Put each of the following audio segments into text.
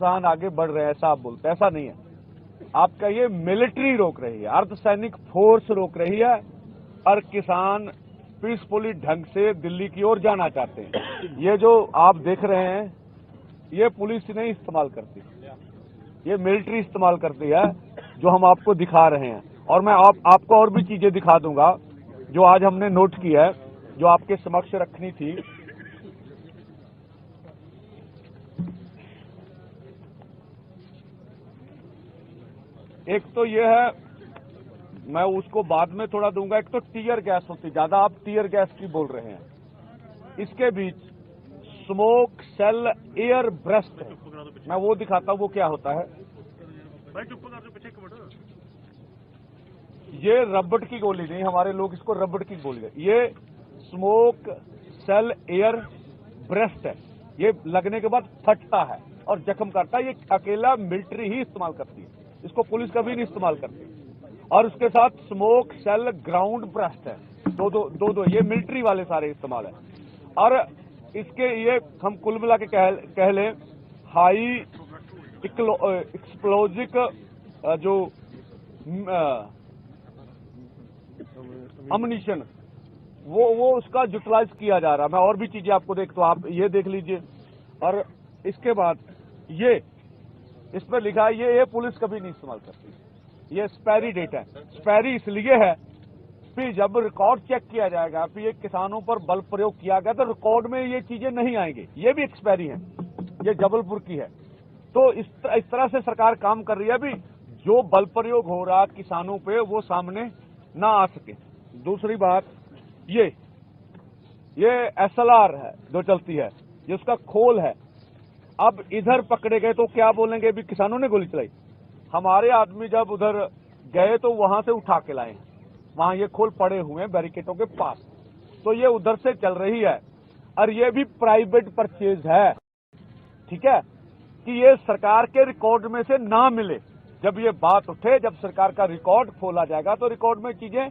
किसान आगे बढ़ रहे हैं ऐसा आप बोलते हैं, ऐसा नहीं है। आपका ये मिलिट्री रोक रही है, अर्धसैनिक फोर्स रोक रही है और किसान पीसफुली ढंग से दिल्ली की ओर जाना चाहते हैं। ये जो आप देख रहे हैं ये पुलिस नहीं इस्तेमाल करती, ये मिलिट्री इस्तेमाल करती है, जो हम आपको दिखा रहे हैं। और मैं आपको और भी चीजें दिखा दूंगा जो आज हमने नोट की है, जो आपके समक्ष रखनी थी। एक तो ये है, मैं उसको बाद में थोड़ा दूंगा। एक तो टीयर गैस होती, ज्यादा आप टीयर गैस की बोल रहे हैं। इसके बीच स्मोक सेल एयर ब्रेस्ट है, मैं वो दिखाता हूं वो क्या होता है। ये रबड़ की गोली नहीं, हमारे लोग इसको रबड़ की गोली है। ये स्मोक सेल एयर ब्रेस्ट है, ये लगने के बाद फटता है और जख्म करता है। ये अकेला मिलिट्री ही इस्तेमाल करती है, इसको पुलिस कभी नहीं इस्तेमाल करती। और उसके साथ स्मोक सेल ग्राउंड ब्रेस्ट है, दो ये मिलिट्री वाले सारे इस्तेमाल है। और इसके ये हम कुल मिला के कह लें हाई एक्सप्लोजिव जो अम्युनिशन वो उसका यूटिलाइज किया जा रहा है। मैं और भी चीजें आपको तो आप ये देख लीजिए। और इसके बाद ये इस पर लिखा है ये पुलिस कभी नहीं इस्तेमाल करती। ये एक्सपायरी डेट है। एक्सपायरी इसलिए है कि जब रिकॉर्ड चेक किया जाएगा कि ये किसानों पर बल प्रयोग किया गया तो रिकॉर्ड में ये चीजें नहीं आएंगी। ये भी एक्सपायरी है, ये जबलपुर की है। तो इस तरह से सरकार काम कर रही है। अभी जो बल प्रयोग हो रहा किसानों पे वो सामने ना आ सके। दूसरी बात ये SLR है जो चलती है, ये उसका खोल है। अब इधर पकड़े गए तो क्या बोलेंगे, भी किसानों ने गोली चलाई। हमारे आदमी जब उधर गए तो वहां से उठा के लाए, वहां ये खोल पड़े हुए हैं बैरिकेडों के पास। तो ये उधर से चल रही है और ये भी प्राइवेट परचेज है, ठीक है, कि ये सरकार के रिकॉर्ड में से ना मिले। जब ये बात उठे, जब सरकार का रिकॉर्ड खोला जाएगा तो रिकॉर्ड में चीजें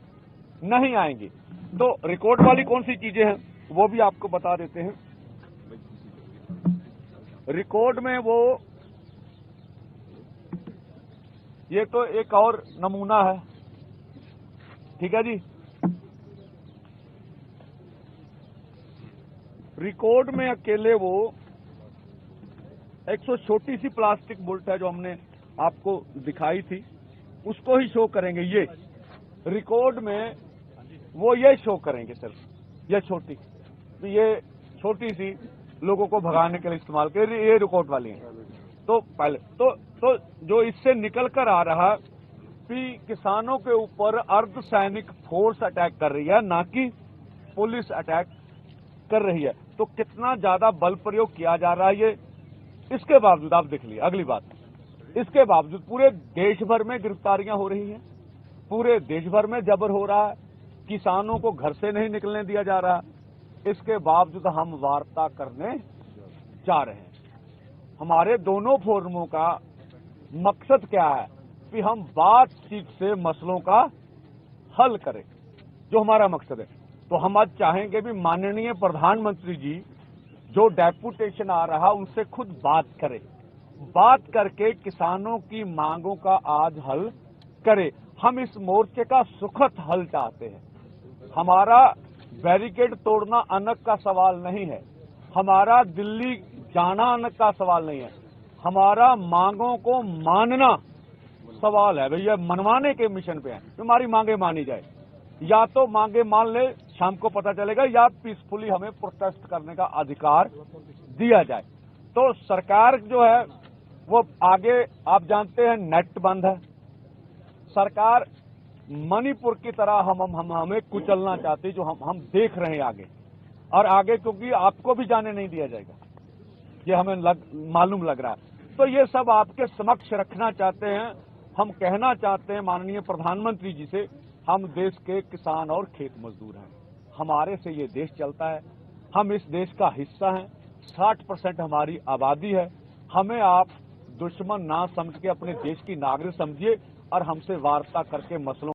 नहीं आएंगी। तो रिकॉर्ड वाली कौन सी चीजें हैं वो भी आपको बता देते हैं। रिकॉर्ड में वो ये तो एक और नमूना है, ठीक है जी। रिकॉर्ड में अकेले वो 100 छोटी सी प्लास्टिक बुलेट है जो हमने आपको दिखाई थी, उसको ही शो करेंगे। ये रिकॉर्ड में वो ये शो करेंगे सिर्फ, ये छोटी सी लोगों को भगाने के लिए इस्तेमाल कर, ये रिकॉर्ड वाली है। तो पहले तो जो इससे निकल कर आ रहा कि किसानों के ऊपर अर्धसैनिक फोर्स अटैक कर रही है, ना कि पुलिस अटैक कर रही है। तो कितना ज्यादा बल प्रयोग किया जा रहा है ये, इसके बावजूद आप देख लीजिए। अगली बात, इसके बावजूद पूरे देश भर में गिरफ्तारियां हो रही हैं, पूरे देश भर में जबर हो रहा है, किसानों को घर से नहीं निकलने दिया जा रहा। इसके बावजूद हम वार्ता करने जा रहे हैं। हमारे दोनों फोरमों का मकसद क्या है कि हम बातचीत से मसलों का हल करें, जो हमारा मकसद है। तो हम आज चाहेंगे भी माननीय प्रधानमंत्री जी जो डेपुटेशन आ रहा उनसे खुद बात करके किसानों की मांगों का आज हल करे। हम इस मोर्चे का सुखद हल चाहते हैं। हमारा बैरिकेड तोड़ना अनक का सवाल नहीं है, हमारा दिल्ली जाना अनक का सवाल नहीं है, हमारा मांगों को मानना सवाल है। भैया मनवाने के मिशन पे है, हमारी मांगे मानी जाए। या तो मांगे मान ले, शाम को पता चलेगा, या पीसफुली हमें प्रोटेस्ट करने का अधिकार दिया जाए। तो सरकार जो है वो आगे, आप जानते हैं नेट बंद है, सरकार मणिपुर की तरह हमें कुचलना चाहती, जो हम देख रहे हैं आगे। और आगे क्योंकि आपको भी जाने नहीं दिया जाएगा, ये हमें मालूम लग रहा है। तो ये सब आपके समक्ष रखना चाहते हैं। हम कहना चाहते हैं माननीय प्रधानमंत्री जी से, हम देश के किसान और खेत मजदूर हैं, हमारे से ये देश चलता है, हम इस देश का हिस्सा हैं, 60% हमारी आबादी है। हमें आप दुश्मन ना समझ के अपने देश की नागरिक समझिए और हमसे वार्ता करके मसलों